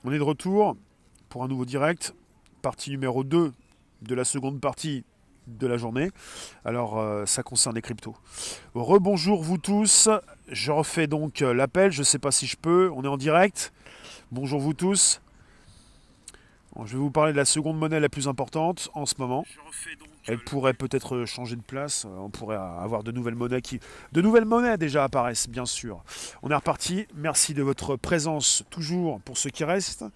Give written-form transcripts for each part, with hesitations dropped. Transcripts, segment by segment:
On est de retour pour un nouveau direct, partie numéro 2 de la seconde partie de la journée. Alors, ça concerne les cryptos. Rebonjour vous tous, je refais donc l'appel, je ne sais pas si je peux, on est en direct. Bonjour vous tous. Bon, je vais vous parler de la seconde monnaie la plus importante en ce moment. Elle pourrait peut-être changer de place. On pourrait avoir de nouvelles monnaies De nouvelles monnaies déjà apparaissent, bien sûr. On est reparti. Merci de votre présence toujours pour ceux qui restent.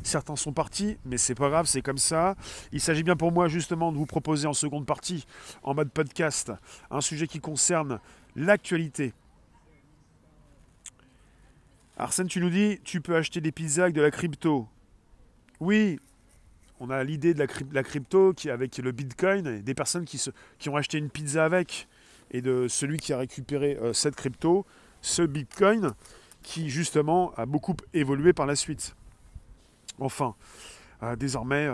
Certains sont partis, mais c'est pas grave, c'est comme ça. Il s'agit bien pour moi justement de vous proposer en seconde partie, en mode podcast, un sujet qui concerne l'actualité. Arsène, tu nous dis, tu peux acheter des pizzas avec de la crypto. Oui, on a l'idée de la crypto qui avec le Bitcoin, et des personnes qui ont acheté une pizza avec, et de celui qui a récupéré cette crypto, ce Bitcoin, qui justement a beaucoup évolué par la suite. Enfin, désormais,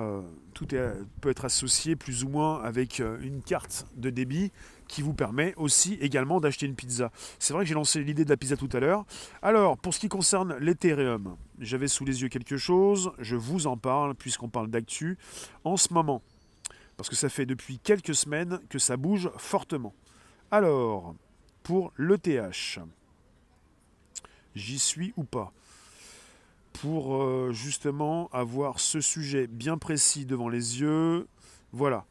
peut être associé plus ou moins avec une carte de débit qui vous permet aussi également d'acheter une pizza. C'est vrai que j'ai lancé l'idée de la pizza tout à l'heure. Alors, pour ce qui concerne l'Ethereum, j'avais sous les yeux quelque chose, je vous en parle puisqu'on parle d'actu en ce moment. Parce que ça fait depuis quelques semaines que ça bouge fortement. Alors, pour l'ETH, j'y suis ou pas? Pour justement avoir ce sujet bien précis devant les yeux. Voilà,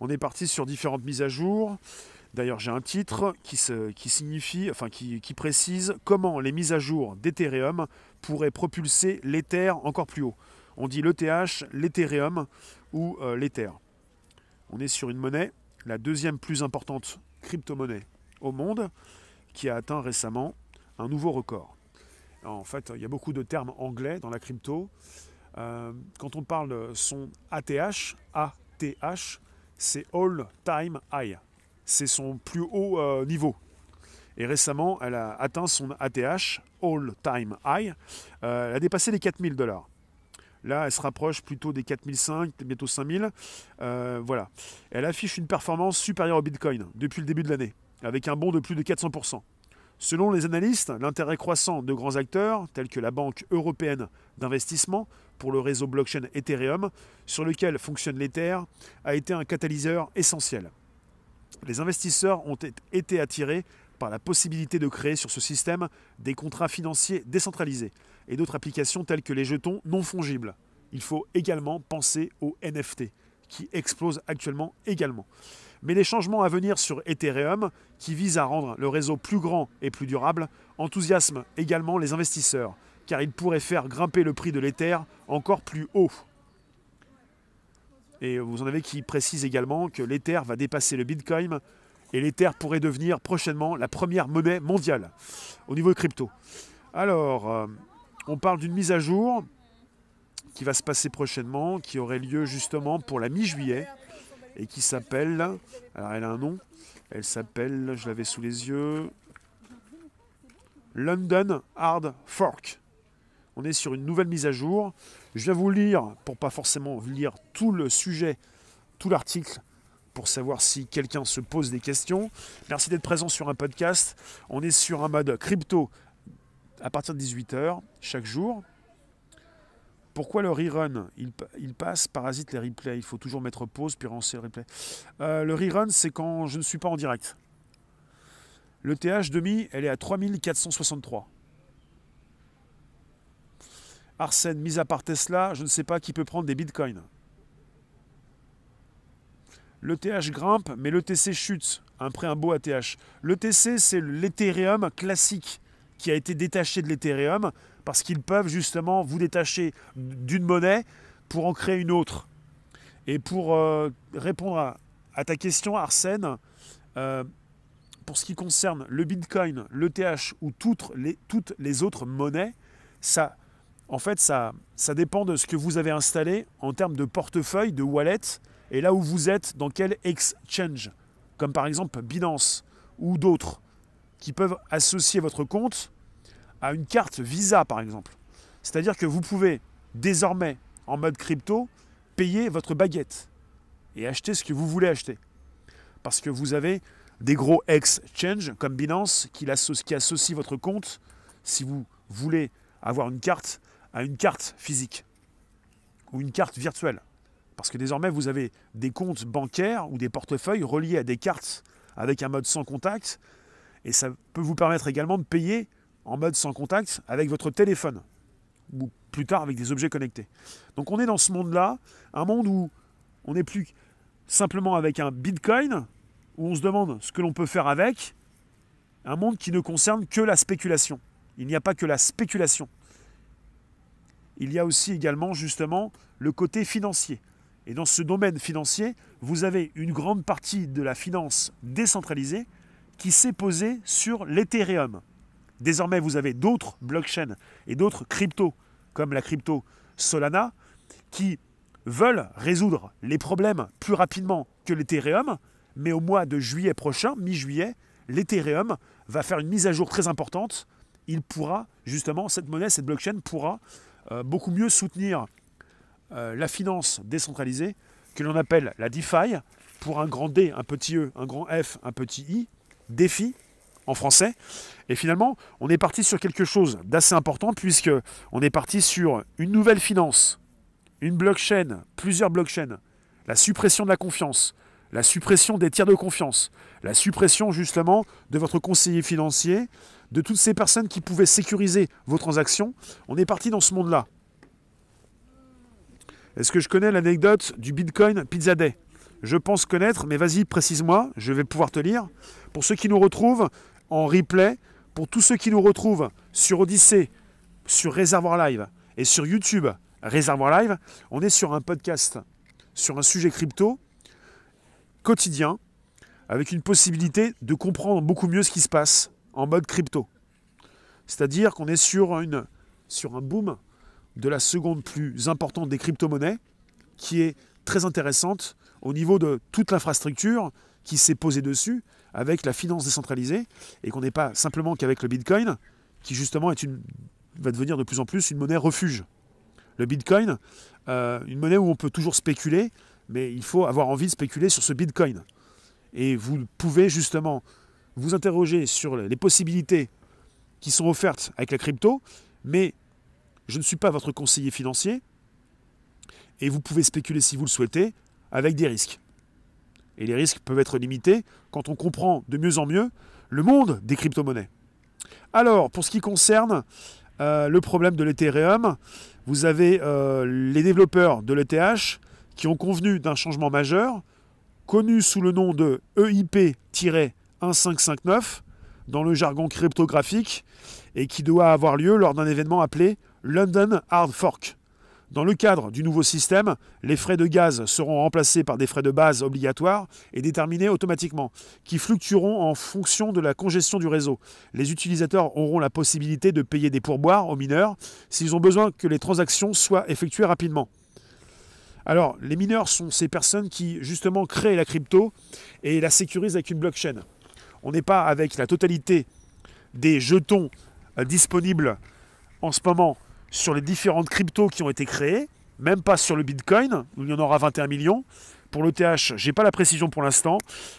on est parti sur différentes mises à jour. D'ailleurs, j'ai un titre qui signifie, enfin qui précise comment les mises à jour d'Ethereum pourraient propulser l'Ether encore plus haut. On dit l'ETH, l'Ethereum ou l'Ether. On est sur une monnaie, la deuxième plus importante crypto-monnaie au monde, qui a atteint récemment un nouveau record. En fait, il y a beaucoup de termes anglais dans la crypto. Quand on parle de son ATH, c'est All Time High. C'est son plus haut niveau. Et récemment, elle a atteint son ATH, All Time High. Elle a dépassé les 4000 $. Là, elle se rapproche plutôt des 4005, bientôt 5000. Voilà. Elle affiche une performance supérieure au Bitcoin depuis le début de l'année, avec un bond de plus de 400%. Selon les analystes, l'intérêt croissant de grands acteurs, tels que la Banque européenne d'investissement pour le réseau blockchain Ethereum, sur lequel fonctionne l'Ether, a été un catalyseur essentiel. Les investisseurs ont été attirés par la possibilité de créer sur ce système des contrats financiers décentralisés et d'autres applications telles que les jetons non fongibles. Il faut également penser aux NFT, qui explosent actuellement également. Mais les changements à venir sur Ethereum, qui visent à rendre le réseau plus grand et plus durable, enthousiasment également les investisseurs, car ils pourraient faire grimper le prix de l'Ether encore plus haut. Et vous en avez qui précisent également que l'Ether va dépasser le Bitcoin, et l'Ether pourrait devenir prochainement la première monnaie mondiale au niveau crypto. Alors, on parle d'une mise à jour qui va se passer prochainement, qui aurait lieu justement pour la mi-juillet, et qui s'appelle, alors elle a un nom, elle s'appelle, je l'avais sous les yeux, London Hard Fork. On est sur une nouvelle mise à jour. Je viens vous lire, pour pas forcément lire tout le sujet, tout l'article, pour savoir si quelqu'un se pose des questions. Merci d'être présent sur un podcast. On est sur un mode crypto à partir de 18h chaque jour. Pourquoi le rerun il passe, parasite les replays. Il faut toujours mettre pause puis relancer le replay. Le rerun, c'est quand je ne suis pas en direct. Le TH demi, elle est à 3463. Arsène, mis à part Tesla, je ne sais pas qui peut prendre des bitcoins. L'ETH grimpe, mais l'ETC chute. Après un beau ATH. L'ETC, c'est l'Ethereum classique qui a été détaché de l'Ethereum parce qu'ils peuvent justement vous détacher d'une monnaie pour en créer une autre. Et pour répondre à ta question, Arsène, pour ce qui concerne le Bitcoin, l'ETH ou toutes les autres monnaies, en fait, ça dépend de ce que vous avez installé en termes de portefeuille, de wallet, et là où vous êtes, dans quel exchange, comme par exemple Binance ou d'autres, qui peuvent associer votre compte à une carte Visa, par exemple. C'est-à-dire que vous pouvez désormais, en mode crypto, payer votre baguette et acheter ce que vous voulez acheter. Parce que vous avez des gros exchanges comme Binance qui associent votre compte, si vous voulez avoir une carte à une carte physique ou une carte virtuelle. Parce que désormais, vous avez des comptes bancaires ou des portefeuilles reliés à des cartes avec un mode sans contact. Et ça peut vous permettre également de payer en mode sans contact avec votre téléphone. Ou plus tard avec des objets connectés. Donc on est dans ce monde-là, un monde où on n'est plus simplement avec un bitcoin, où on se demande ce que l'on peut faire avec, un monde qui ne concerne que la spéculation. Il n'y a pas que la spéculation. Il y a aussi également justement le côté financier. Et dans ce domaine financier, vous avez une grande partie de la finance décentralisée qui s'est posée sur l'Ethereum. Désormais, vous avez d'autres blockchains et d'autres cryptos, comme la crypto Solana, qui veulent résoudre les problèmes plus rapidement que l'Ethereum, mais au mois de juillet prochain, mi-juillet, l'Ethereum va faire une mise à jour très importante. Il pourra, justement, cette monnaie, cette blockchain pourra beaucoup mieux soutenir la finance décentralisée, que l'on appelle la DeFi, pour un grand D, un petit E, un grand F, un petit I, DeFi, en français. Et finalement, on est parti sur quelque chose d'assez important, puisque on est parti sur une nouvelle finance, une blockchain, plusieurs blockchains, la suppression de la confiance, la suppression des tiers de confiance, la suppression justement de votre conseiller financier, de toutes ces personnes qui pouvaient sécuriser vos transactions. On est parti dans ce monde-là. Est-ce que je connais l'anecdote du Bitcoin Pizza Day? Je pense connaître, mais vas-y, précise-moi, je vais pouvoir te lire. Pour ceux qui nous retrouvent en replay, pour tous ceux qui nous retrouvent sur Odyssée, sur Réservoir Live et sur YouTube Réservoir Live, on est sur un podcast, sur un sujet crypto quotidien, avec une possibilité de comprendre beaucoup mieux ce qui se passe en mode crypto. C'est-à-dire qu'on est sur un boom de la seconde plus importante des crypto-monnaies, qui est très intéressante au niveau de toute l'infrastructure qui s'est posée dessus, avec la finance décentralisée, et qu'on n'est pas simplement qu'avec le Bitcoin, qui justement va devenir de plus en plus une monnaie refuge. Le Bitcoin, une monnaie où on peut toujours spéculer, mais il faut avoir envie de spéculer sur ce Bitcoin. Et vous pouvez justement vous interroger sur les possibilités qui sont offertes avec la crypto, mais je ne suis pas votre conseiller financier, et vous pouvez spéculer si vous le souhaitez, avec des risques. Et les risques peuvent être limités quand on comprend de mieux en mieux le monde des crypto-monnaies. Alors, pour ce qui concerne le problème de l'Ethereum, vous avez les développeurs de l'ETH qui ont convenu d'un changement majeur, connu sous le nom de EIP-1559, dans le jargon cryptographique, et qui doit avoir lieu lors d'un événement appelé London Hard Fork. Dans le cadre du nouveau système, les frais de gaz seront remplacés par des frais de base obligatoires et déterminés automatiquement, qui fluctueront en fonction de la congestion du réseau. Les utilisateurs auront la possibilité de payer des pourboires aux mineurs s'ils ont besoin que les transactions soient effectuées rapidement. Alors, les mineurs sont ces personnes qui, justement, créent la crypto et la sécurisent avec une blockchain. On n'est pas avec la totalité des jetons disponibles en ce moment sur les différentes cryptos qui ont été créées, même pas sur le Bitcoin, où il y en aura 21 millions. Pour l'ETH, je n'ai pas la précision pour l'instant,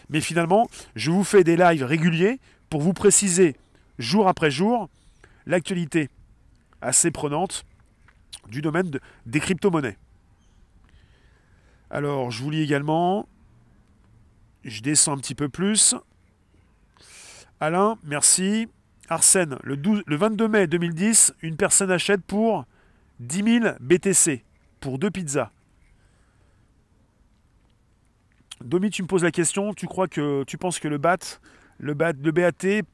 mais finalement, je vous fais des lives réguliers pour vous préciser, jour après jour, l'actualité assez prenante du domaine des crypto-monnaies. Alors, je vous lis également, je descends un petit peu plus. Alain, merci. Arsène, le 22 mai 2010, une personne achète pour 10 000 BTC, pour 2 pizzas. Domi, tu me poses la question, tu penses que le BAT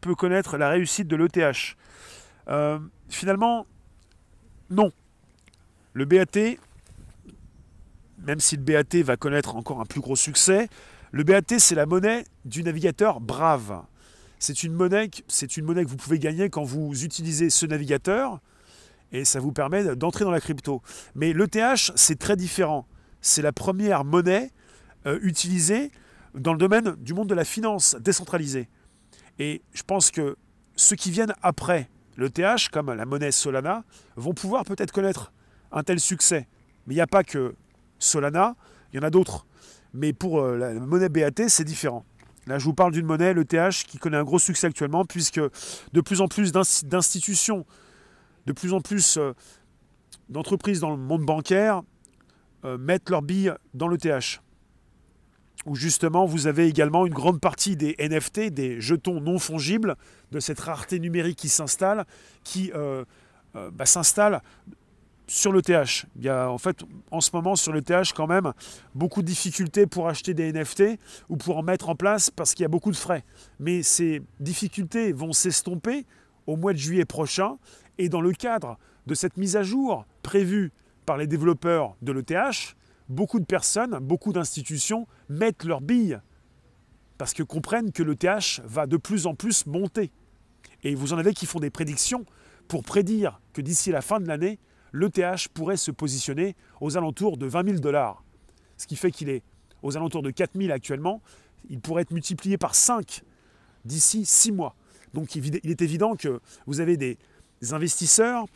peut connaître la réussite de l'ETH? Finalement, non. Le BAT, même si le BAT va connaître encore un plus gros succès, le BAT, c'est la monnaie du navigateur Brave. C'est une monnaie que vous pouvez gagner quand vous utilisez ce navigateur et ça vous permet d'entrer dans la crypto. Mais l'ETH, c'est très différent. C'est la première monnaie utilisée dans le domaine du monde de la finance décentralisée. Et je pense que ceux qui viennent après l'ETH, comme la monnaie Solana, vont pouvoir peut-être connaître un tel succès. Mais il n'y a pas que Solana, il y en a d'autres. Mais pour la monnaie BAT, c'est différent. Là, je vous parle d'une monnaie, l'ETH, qui connaît un gros succès actuellement, puisque de plus en plus d'institutions, de plus en plus d'entreprises dans le monde bancaire mettent leurs billes dans l'ETH. Où justement, vous avez également une grande partie des NFT, des jetons non fongibles, de cette rareté numérique qui s'installe, s'installe sur l'ETH. Il y a en fait, en ce moment, sur l'ETH, quand même, beaucoup de difficultés pour acheter des NFT ou pour en mettre en place parce qu'il y a beaucoup de frais. Mais ces difficultés vont s'estomper au mois de juillet prochain et dans le cadre de cette mise à jour prévue par les développeurs de l'ETH, beaucoup de personnes, beaucoup d'institutions mettent leurs billes parce que comprennent que l'ETH va de plus en plus monter. Et vous en avez qui font des prédictions pour prédire que d'ici la fin de l'année, l'ETH pourrait se positionner aux alentours de 20 000 $. Ce qui fait qu'il est aux alentours de 4 000 actuellement. Il pourrait être multiplié par 5 d'ici 6 mois. Donc il est évident que vous avez des investisseurs,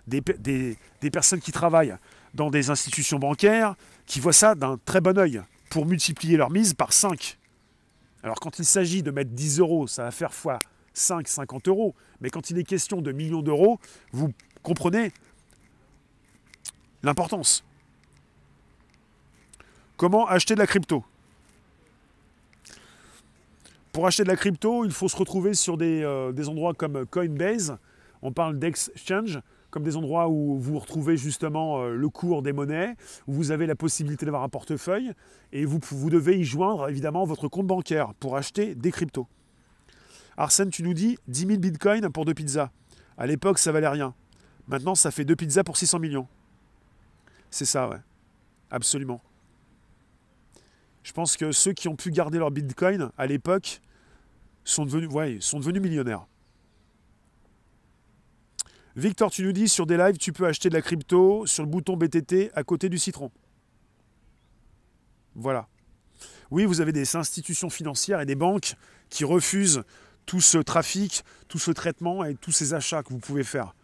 des personnes qui travaillent dans des institutions bancaires, qui voient ça d'un très bon œil pour multiplier leur mise par 5. Alors quand il s'agit de mettre 10 €, ça va faire fois 5, 50 €. Mais quand il est question de millions d'euros, vous comprenez l'importance. Comment acheter de la crypto? Pour acheter de la crypto, il faut se retrouver sur des endroits comme Coinbase. On parle d'exchange, comme des endroits où vous retrouvez justement le cours des monnaies, où vous avez la possibilité d'avoir un portefeuille, et vous devez y joindre évidemment votre compte bancaire pour acheter des cryptos. Arsène, tu nous dis 10 000 bitcoins pour 2 pizzas. À l'époque, ça valait rien. Maintenant, ça fait 2 pizzas pour 600 millions. C'est ça, ouais. Absolument. Je pense que ceux qui ont pu garder leur bitcoin à l'époque sont devenus millionnaires. Victor, tu nous dis, sur des lives, tu peux acheter de la crypto sur le bouton BTT à côté du citron. Voilà. Oui, vous avez des institutions financières et des banques qui refusent tout ce trafic, tout ce traitement et tous ces achats que vous pouvez faire.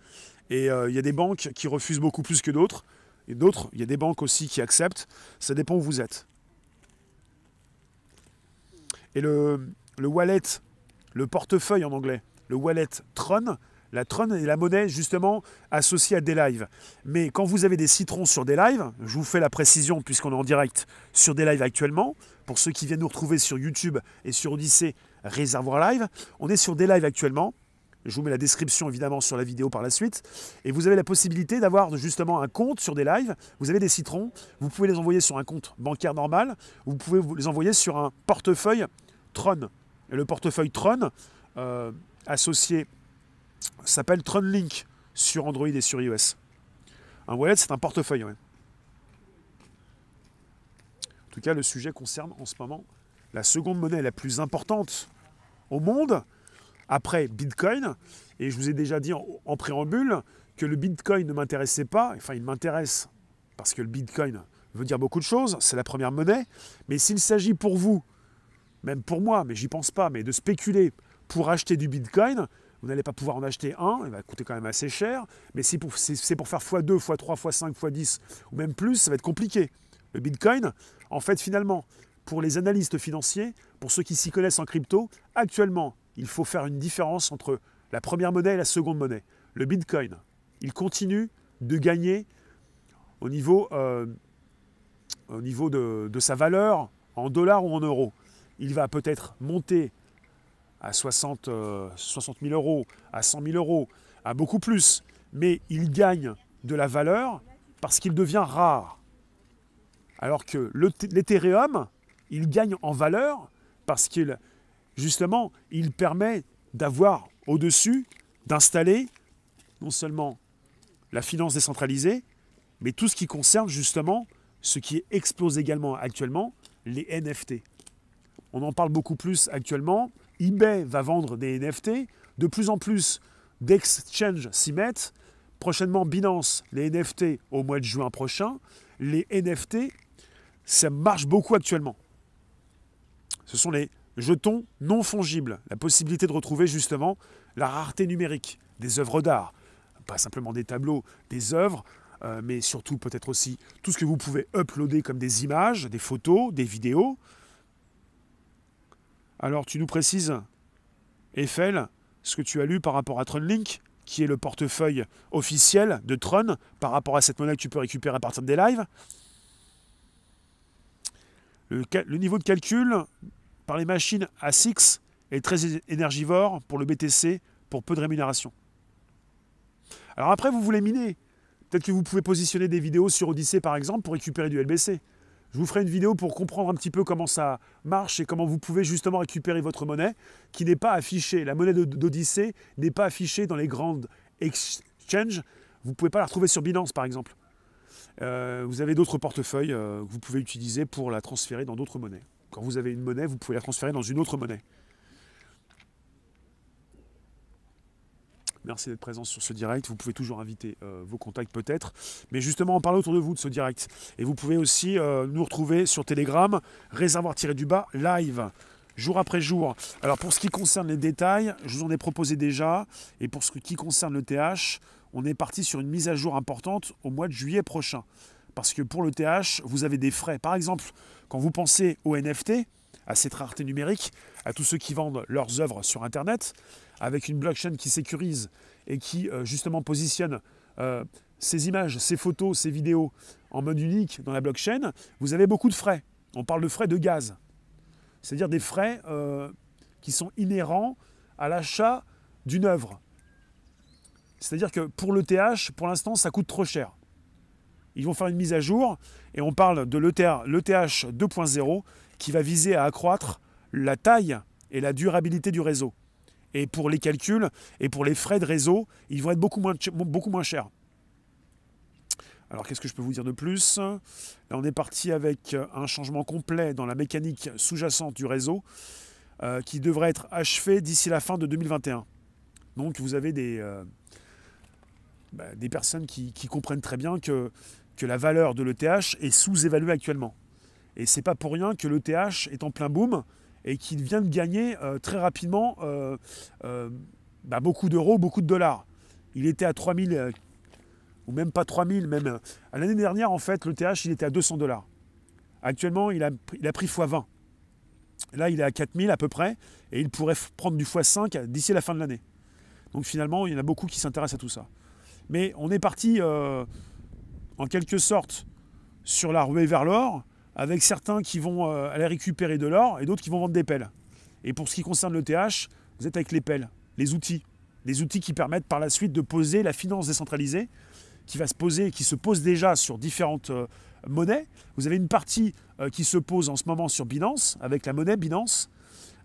Et il y a des banques qui refusent beaucoup plus que d'autres. Et d'autres, il y a des banques aussi qui acceptent. Ça dépend où vous êtes. Et le wallet, le portefeuille en anglais, le wallet Tron, la Tron est la monnaie justement associée à des lives. Mais quand vous avez des citrons sur des lives, je vous fais la précision puisqu'on est en direct sur des lives actuellement, pour ceux qui viennent nous retrouver sur YouTube et sur Odyssée Réservoir Live, on est sur des lives actuellement. Je vous mets la description évidemment sur la vidéo par la suite. Et vous avez la possibilité d'avoir justement un compte sur des lives. Vous avez des citrons, vous pouvez les envoyer sur un compte bancaire normal, vous pouvez les envoyer sur un portefeuille Tron. Et le portefeuille Tron associé s'appelle Tron Link sur Android et sur iOS. Un wallet, c'est un portefeuille. Ouais. En tout cas, le sujet concerne en ce moment la seconde monnaie la plus importante au monde, après Bitcoin. Et je vous ai déjà dit en préambule que le Bitcoin ne m'intéressait pas. Enfin, il m'intéresse parce que le Bitcoin veut dire beaucoup de choses. C'est la première monnaie. Mais s'il s'agit pour vous, même pour moi, mais j'y pense pas, mais de spéculer pour acheter du Bitcoin, vous n'allez pas pouvoir en acheter un, il va coûter quand même assez cher, mais si c'est pour faire x2, x3, x5, x10, ou même plus, ça va être compliqué. Le Bitcoin, en fait, finalement, pour les analystes financiers, pour ceux qui s'y connaissent en crypto, actuellement, il faut faire une différence entre la première monnaie et la seconde monnaie. Le Bitcoin, il continue de gagner au niveau de sa valeur en dollars ou en euros. Il va peut-être monter à 60 000 €, à 100 000 €, à beaucoup plus. Mais il gagne de la valeur parce qu'il devient rare. Alors que l'Ethereum, il gagne en valeur parce qu'il, justement, il permet d'avoir au-dessus, d'installer non seulement la finance décentralisée, mais tout ce qui concerne justement ce qui explose également actuellement, les NFT. On en parle beaucoup plus actuellement. eBay va vendre des NFT. De plus en plus d'exchanges s'y mettent. Prochainement, Binance, les NFT au mois de juin prochain. Les NFT, ça marche beaucoup actuellement. Ce sont les jetons non fongibles. La possibilité de retrouver justement la rareté numérique des œuvres d'art. Pas simplement des tableaux, des œuvres, mais surtout peut-être aussi tout ce que vous pouvez uploader comme des images, des photos, des vidéos. Alors, tu nous précises, Eiffel, ce que tu as lu par rapport à Tronlink. qui est le portefeuille officiel de Tron par rapport à cette monnaie que tu peux récupérer à partir des lives. Le niveau de calcul par les machines ASICS est très énergivore pour le BTC pour peu de rémunération. Alors après, vous voulez miner. Peut-être que vous pouvez positionner des vidéos sur Odyssey par exemple pour récupérer du LBC. Je vous ferai une vidéo pour comprendre un petit peu comment ça marche et comment vous pouvez justement récupérer votre monnaie qui n'est pas affichée. La monnaie d'Odyssey n'est pas affichée dans les grandes exchanges. Vous ne pouvez pas la retrouver sur Binance par exemple. Vous avez d'autres portefeuilles que vous pouvez utiliser pour la transférer dans d'autres monnaies. Quand vous avez une monnaie, vous pouvez la transférer dans une autre monnaie. Merci d'être présent sur ce direct. Vous pouvez toujours inviter vos contacts peut-être. Mais justement, on parle autour de vous de ce direct. Et vous pouvez aussi nous retrouver sur Telegram, réservoir-du-bas, live, jour après jour. Alors pour ce qui concerne les détails, je vous en ai proposé déjà. Et pour ce qui concerne le TH, on est parti sur une mise à jour importante au mois de juillet prochain. Parce que pour le TH, vous avez des frais. Par exemple, quand vous pensez aux NFT, à cette rareté numérique, à tous ceux qui vendent leurs œuvres sur Internet, avec une blockchain qui sécurise et qui justement positionne ces images, ces photos, ces vidéos en mode unique dans la blockchain, vous avez beaucoup de frais. On parle de frais de gaz. C'est-à-dire des frais qui sont inhérents à l'achat d'une œuvre. C'est-à-dire que pour l'ETH, pour l'instant, ça coûte trop cher. Ils vont faire une mise à jour et on parle de l'ETH 2.0 qui va viser à accroître la taille et la durabilité du réseau. Et pour les calculs et pour les frais de réseau, ils vont être beaucoup moins chers. Alors qu'est-ce que je peux vous dire de plus? Là, on est parti avec un changement complet dans la mécanique sous-jacente du réseau qui devrait être achevé d'ici la fin de 2021. Donc vous avez des personnes qui comprennent très bien que la valeur de l'ETH est sous-évaluée actuellement. Et c'est pas pour rien que l'ETH est en plein boom et qu'il vient de gagner très rapidement beaucoup d'euros, beaucoup de dollars. Il était à 3000, ou même pas 3000, même. L'année dernière, en fait, l'ETH, il était à 200 dollars. Actuellement, il a pris x20. Là, il est à 4000 à peu près, et il pourrait prendre du x5 d'ici la fin de l'année. Donc finalement, il y en a beaucoup qui s'intéressent à tout ça. Mais on est parti, en quelque sorte, sur la ruée vers l'or, avec certains qui vont aller récupérer de l'or et d'autres qui vont vendre des pelles. Et pour ce qui concerne l'ETH, vous êtes avec les pelles, les outils qui permettent par la suite de poser la finance décentralisée, qui se pose déjà sur différentes monnaies. Vous avez une partie qui se pose en ce moment sur Binance, avec la monnaie Binance,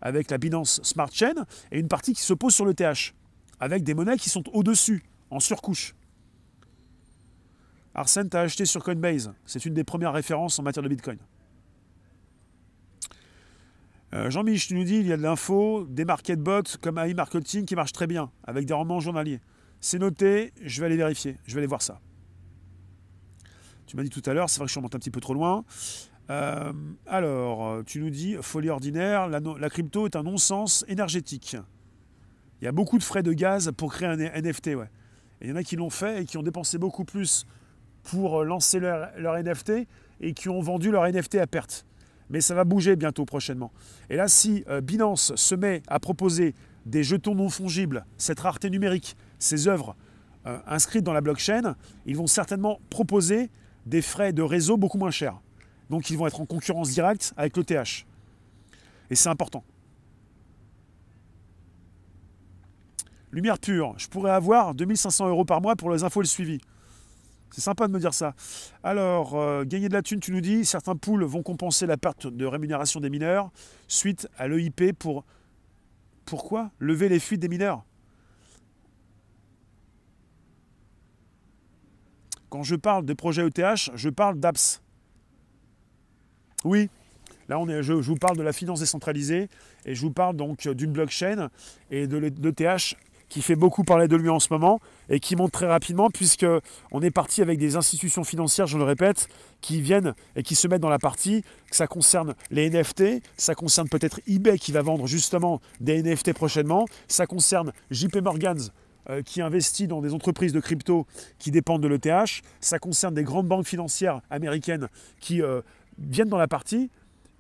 avec la Binance Smart Chain, et une partie qui se pose sur l'ETH, avec des monnaies qui sont au-dessus, en surcouche. Arsène, t'as acheté sur Coinbase. C'est une des premières références en matière de Bitcoin. Jean-Mich, tu nous dis il y a de l'info, des market bots comme AI Marketing qui marchent très bien, avec des rendements journaliers. C'est noté, je vais aller vérifier, je vais aller voir ça. Tu m'as dit tout à l'heure, c'est vrai que je suis remonté un petit peu trop loin. Alors, tu nous dis, folie ordinaire, la crypto est un non-sens énergétique. Il y a beaucoup de frais de gaz pour créer un NFT, ouais. Et il y en a qui l'ont fait et qui ont dépensé beaucoup plus pour lancer leur NFT et qui ont vendu leur NFT à perte. Mais ça va bouger bientôt, prochainement. Et là, si Binance se met à proposer des jetons non fongibles, cette rareté numérique, ces œuvres inscrites dans la blockchain, ils vont certainement proposer des frais de réseau beaucoup moins chers. Donc, ils vont être en concurrence directe avec l'ETH. Et c'est important. Lumière pure, je pourrais avoir 2500 € par mois pour les infos et le suivi. C'est sympa de me dire ça. Alors, gagner de la thune, tu nous dis, certains pools vont compenser la perte de rémunération des mineurs suite à l'EIP pour... Pourquoi lever les fuites des mineurs? Quand je parle des projets ETH, je parle d'apps. Oui, là je vous parle de la finance décentralisée et je vous parle donc d'une blockchain et de l'ETH qui fait beaucoup parler de lui en ce moment et qui monte très rapidement puisqu'on est parti avec des institutions financières, je le répète, qui viennent et qui se mettent dans la partie, que ça concerne les NFT, ça concerne peut-être eBay qui va vendre justement des NFT prochainement, ça concerne JP Morgan qui investit dans des entreprises de crypto qui dépendent de l'ETH, ça concerne des grandes banques financières américaines qui viennent dans la partie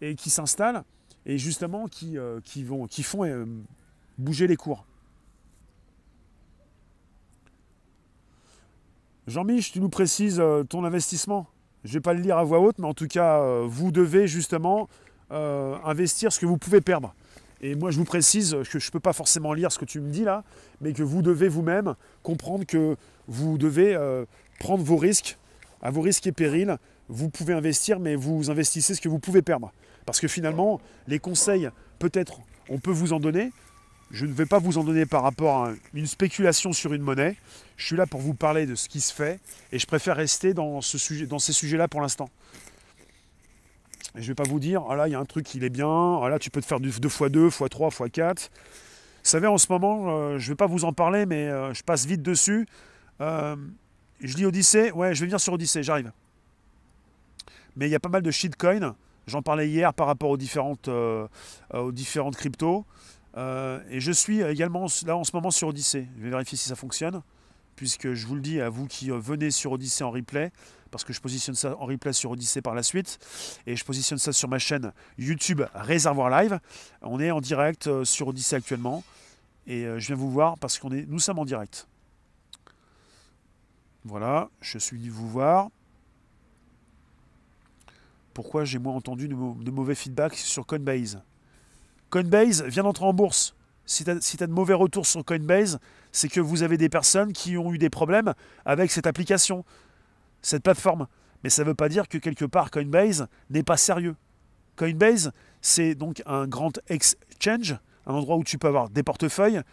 et qui s'installent et justement qui font bouger les cours. Jean-Mich, tu nous précises ton investissement. Je ne vais pas le lire à voix haute, mais en tout cas, vous devez justement investir ce que vous pouvez perdre. Et moi, je vous précise que je ne peux pas forcément lire ce que tu me dis là, mais que vous devez vous-même comprendre que vous devez prendre vos risques, à vos risques et périls. Vous pouvez investir, mais vous investissez ce que vous pouvez perdre. Parce que finalement, les conseils, peut-être, on peut vous en donner. Je ne vais pas vous en donner par rapport à une spéculation sur une monnaie. Je suis là pour vous parler de ce qui se fait et je préfère rester dans ces sujets-là pour l'instant. Et je ne vais pas vous dire, ah là, il y a un truc qui est bien, ah là, tu peux te faire du 2x2, x3, x4. Vous savez, en ce moment, je ne vais pas vous en parler, mais je passe vite dessus. Je lis Odyssée, ouais, je vais venir sur Odyssée, j'arrive. Mais il y a pas mal de shitcoins. J'en parlais hier par rapport aux différentes cryptos. Et je suis également là en ce moment sur Odyssée. Je vais vérifier si ça fonctionne, puisque je vous le dis à vous qui venez sur Odyssée en replay, parce que je positionne ça en replay sur Odyssée par la suite, et je positionne ça sur ma chaîne YouTube Réservoir Live. On est en direct sur Odyssée actuellement, et je viens vous voir parce nous sommes en direct. Voilà, je suis venu vous voir. Pourquoi j'ai moins entendu de mauvais feedback sur Coinbase? Coinbase vient d'entrer en bourse. Si tu as de mauvais retours sur Coinbase, c'est que vous avez des personnes qui ont eu des problèmes avec cette application, cette plateforme. Mais ça ne veut pas dire que quelque part Coinbase n'est pas sérieux. Coinbase, c'est donc un grand exchange, un endroit où tu peux avoir des portefeuilles, une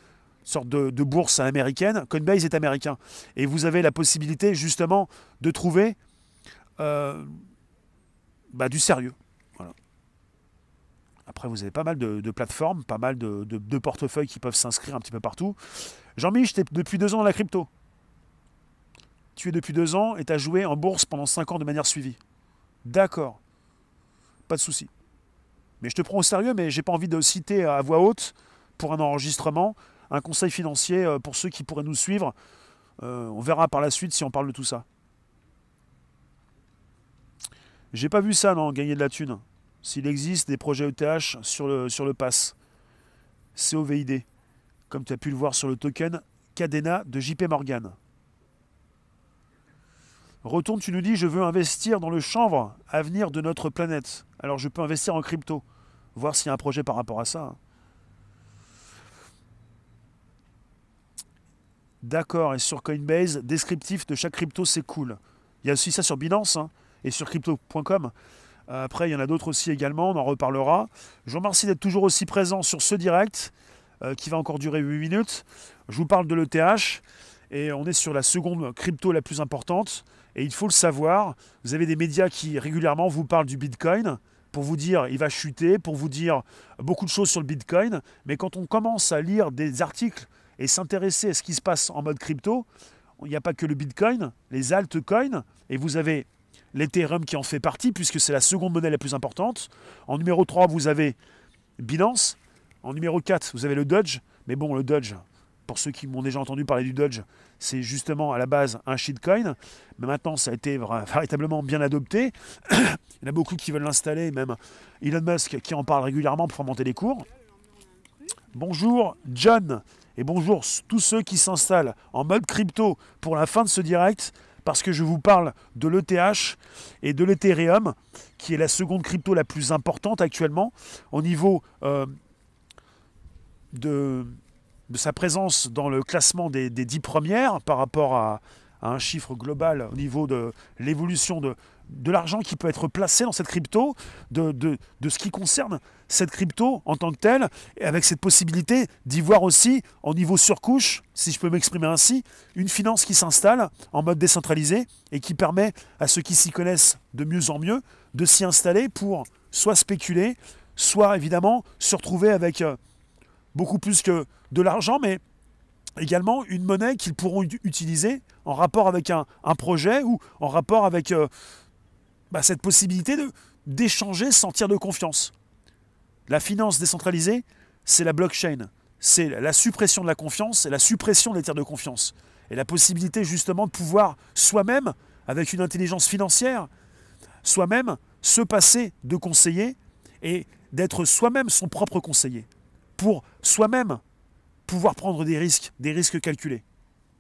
sorte de bourse américaine. Coinbase est américain. Et vous avez la possibilité justement de trouver du sérieux. Voilà. Après, vous avez pas mal de plateformes, pas mal de portefeuilles qui peuvent s'inscrire un petit peu partout. Jean-Mich, tu es depuis 2 ans dans la crypto. Tu es depuis 2 ans et tu as joué en bourse pendant 5 ans de manière suivie. D'accord. Pas de souci. Mais je te prends au sérieux, mais j'ai pas envie de citer à voix haute pour un enregistrement un conseil financier pour ceux qui pourraient nous suivre. On verra par la suite si on parle de tout ça. J'ai pas vu ça, non, gagner de la thune. S'il existe des projets ETH sur le pass. COVID, comme tu as pu le voir sur le token Cadena de JP Morgan. Retourne, tu nous dis, je veux investir dans le chanvre à venir de notre planète. Alors je peux investir en crypto. Voir s'il y a un projet par rapport à ça. D'accord, et sur Coinbase, descriptif de chaque crypto, c'est cool. Il y a aussi ça sur Binance et sur crypto.com. Après, il y en a d'autres aussi également, on en reparlera. Je vous remercie d'être toujours aussi présent sur ce direct, qui va encore durer 8 minutes. Je vous parle de l'ETH, et on est sur la seconde crypto la plus importante. Et il faut le savoir, vous avez des médias qui régulièrement vous parlent du Bitcoin, pour vous dire il va chuter, pour vous dire beaucoup de choses sur le Bitcoin. Mais quand on commence à lire des articles et s'intéresser à ce qui se passe en mode crypto, il n'y a pas que le Bitcoin, les altcoins, et vous avez l'Ethereum qui en fait partie, puisque c'est la seconde monnaie la plus importante. En numéro 3, vous avez Binance. En numéro 4, vous avez le Doge. Mais bon, le Doge, pour ceux qui m'ont déjà entendu parler du Doge, c'est justement à la base un shitcoin. Mais maintenant, ça a été véritablement bien adopté. Il y en a beaucoup qui veulent l'installer, même Elon Musk qui en parle régulièrement pour monter les cours. Bonjour John, et bonjour tous ceux qui s'installent en mode crypto pour la fin de ce direct, parce que je vous parle de l'ETH et de l'Ethereum, qui est la seconde crypto la plus importante actuellement, au niveau de sa présence dans le classement des 10 premières, par rapport à un chiffre global au niveau de l'évolution de l'argent qui peut être placé dans cette crypto, de ce qui concerne cette crypto en tant que telle, et avec cette possibilité d'y voir aussi, au niveau surcouche, si je peux m'exprimer ainsi, une finance qui s'installe en mode décentralisé et qui permet à ceux qui s'y connaissent de mieux en mieux de s'y installer pour soit spéculer, soit évidemment se retrouver avec beaucoup plus que de l'argent, mais également une monnaie qu'ils pourront utiliser en rapport avec un projet ou en rapport avec cette possibilité d'échanger sans tiers de confiance. La finance décentralisée, c'est la blockchain. C'est la suppression de la confiance et la suppression des tiers de confiance. Et la possibilité justement de pouvoir soi-même, avec une intelligence financière, soi-même se passer de conseiller et d'être soi-même son propre conseiller. Pour soi-même pouvoir prendre des risques calculés.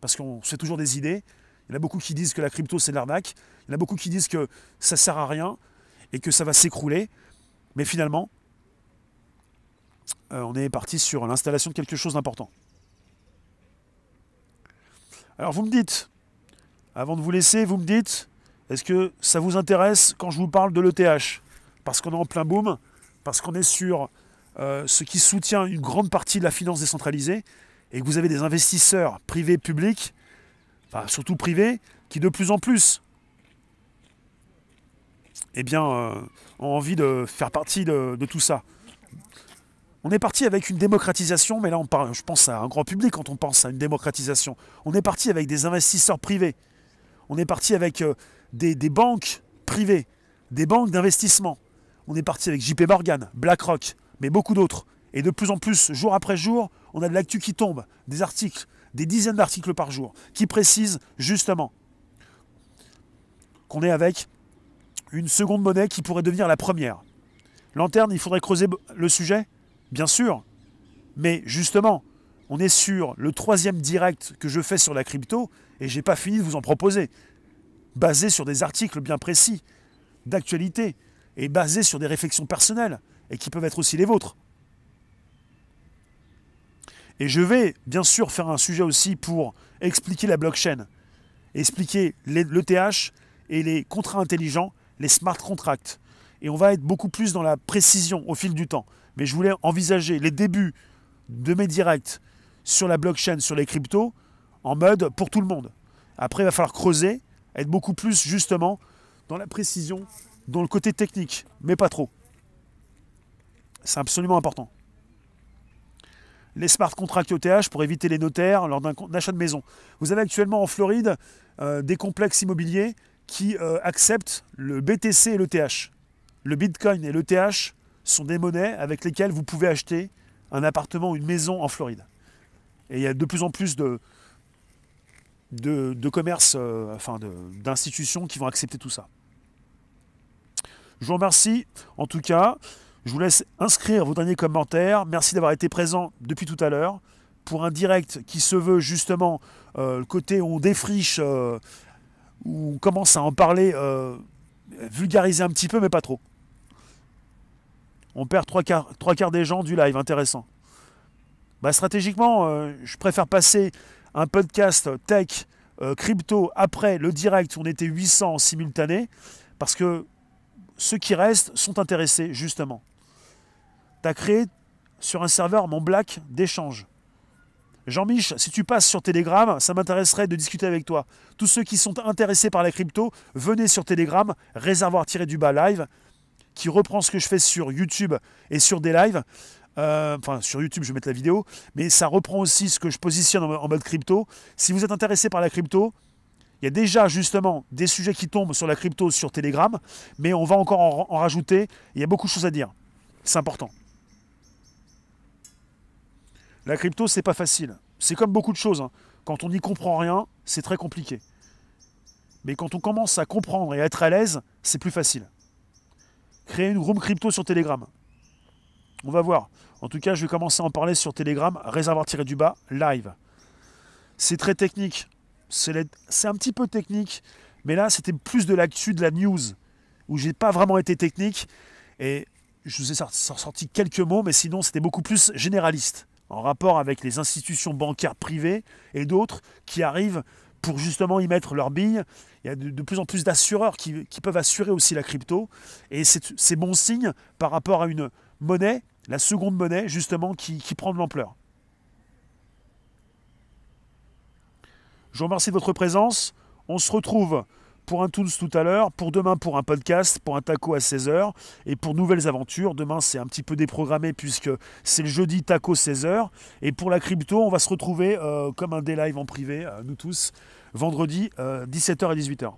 Parce qu'on se fait toujours des idées, Il y en a beaucoup qui disent que la crypto, c'est de l'arnaque. Il y en a beaucoup qui disent que ça ne sert à rien et que ça va s'écrouler. Mais finalement, on est parti sur l'installation de quelque chose d'important. Alors vous me dites, avant de vous laisser, vous me dites, est-ce que ça vous intéresse quand je vous parle de l'ETH? Parce qu'on est en plein boom, parce qu'on est sur ce qui soutient une grande partie de la finance décentralisée, et que vous avez des investisseurs privés, publics, enfin surtout privés, qui de plus en plus ont envie de faire partie de tout ça. On est parti avec une démocratisation, mais là on parle, je pense à un grand public quand on pense à une démocratisation. On est parti avec des investisseurs privés. On est parti avec des banques privées, des banques d'investissement. On est parti avec JP Morgan, BlackRock, mais beaucoup d'autres. Et de plus en plus, jour après jour, on a de l'actu qui tombe, des articles, des dizaines d'articles par jour, qui précisent justement qu'on est avec une seconde monnaie qui pourrait devenir la première. Lanterne, il faudrait creuser le sujet, bien sûr, mais justement, on est sur le 3e direct que je fais sur la crypto, et j'ai pas fini de vous en proposer, basé sur des articles bien précis, d'actualité, et basé sur des réflexions personnelles, et qui peuvent être aussi les vôtres. Et je vais bien sûr faire un sujet aussi pour expliquer la blockchain, expliquer l'ETH et les contrats intelligents, les smart contracts. Et on va être beaucoup plus dans la précision au fil du temps. Mais je voulais envisager les débuts de mes directs sur la blockchain, sur les cryptos, en mode pour tout le monde. Après, il va falloir creuser, être beaucoup plus justement dans la précision, dans le côté technique, mais pas trop. C'est absolument important. Les smart contracts ETH pour éviter les notaires lors d'un achat de maison. Vous avez actuellement en Floride des complexes immobiliers qui acceptent le BTC et l'ETH. Le Bitcoin et l'ETH sont des monnaies avec lesquelles vous pouvez acheter un appartement ou une maison en Floride. Et il y a de plus en plus de commerces, d'institutions qui vont accepter tout ça. Je vous remercie en tout cas. Je vous laisse inscrire vos derniers commentaires. Merci d'avoir été présent depuis tout à l'heure pour un direct qui se veut justement le côté où on défriche, où on commence à en parler, vulgariser un petit peu, mais pas trop. On perd trois quarts des gens du live, intéressant. Stratégiquement, je préfère passer un podcast tech, crypto, après le direct où on était 800 en simultané, parce que ceux qui restent sont intéressés, justement. Tu as créé sur un serveur mon black d'échange. Jean-Mich, si tu passes sur Telegram, ça m'intéresserait de discuter avec toi. Tous ceux qui sont intéressés par la crypto, venez sur Telegram, réservoir-du-bas live, qui reprend ce que je fais sur YouTube et sur des lives. Sur YouTube, je vais mettre la vidéo, mais ça reprend aussi ce que je positionne en mode crypto. Si vous êtes intéressé par la crypto, il y a déjà justement des sujets qui tombent sur la crypto sur Telegram, mais on va encore en rajouter. Il y a beaucoup de choses à dire. C'est important. La crypto, c'est pas facile. C'est comme beaucoup de choses. Quand on n'y comprend rien, c'est très compliqué. Mais quand on commence à comprendre et à être à l'aise, c'est plus facile. Créer une room crypto sur Telegram. On va voir. En tout cas, je vais commencer à en parler sur Telegram, réservoir-du-bas, live. C'est très technique. C'est un petit peu technique, mais là, c'était plus de l'actu, de la news, où j'ai pas vraiment été technique. Et je vous ai sorti quelques mots, mais sinon, c'était beaucoup plus généraliste, en rapport avec les institutions bancaires privées et d'autres qui arrivent pour justement y mettre leurs billes. Il y a de plus en plus d'assureurs qui peuvent assurer aussi la crypto. Et c'est bon signe par rapport à une monnaie, la seconde monnaie, justement, qui prend de l'ampleur. Je vous remercie de votre présence. On se retrouve pour un Toons tout à l'heure, pour demain pour un podcast, pour un taco à 16h, et pour nouvelles aventures. Demain, c'est un petit peu déprogrammé puisque c'est le jeudi taco 16h. Et pour la crypto, on va se retrouver comme un day live en privé, nous tous, vendredi 17h et 18h.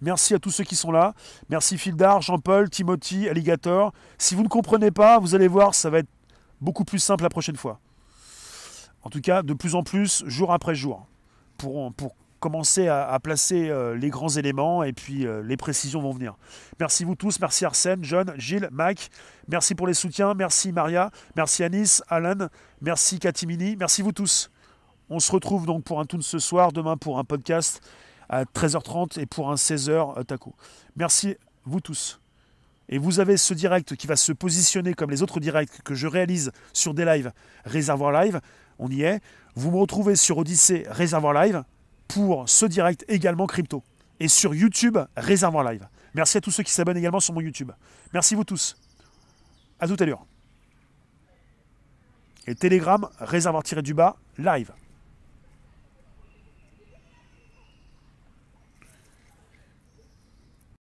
Merci à tous ceux qui sont là. Merci Fildar, Jean-Paul, Timothy, Alligator. Si vous ne comprenez pas, vous allez voir, ça va être beaucoup plus simple la prochaine fois. En tout cas, de plus en plus, jour après jour, pour commencer à placer les grands éléments, et puis les précisions vont venir. Merci vous tous, merci Arsène, John, Gilles, Mike, merci pour les soutiens, merci Maria, merci Anis, Alan, merci Katimini, merci vous tous. On se retrouve donc pour un toon ce soir, demain pour un podcast à 13h30 et pour un 16h taco. Merci vous tous. Et vous avez ce direct qui va se positionner comme les autres directs que je réalise sur des lives Réservoir Live. On y est. Vous me retrouvez sur Odyssée Réservoir Live pour ce direct également crypto. Et sur YouTube Réservoir Live. Merci à tous ceux qui s'abonnent également sur mon YouTube. Merci vous tous. À tout à l'heure. Et Telegram Réservoir-du-bas Live.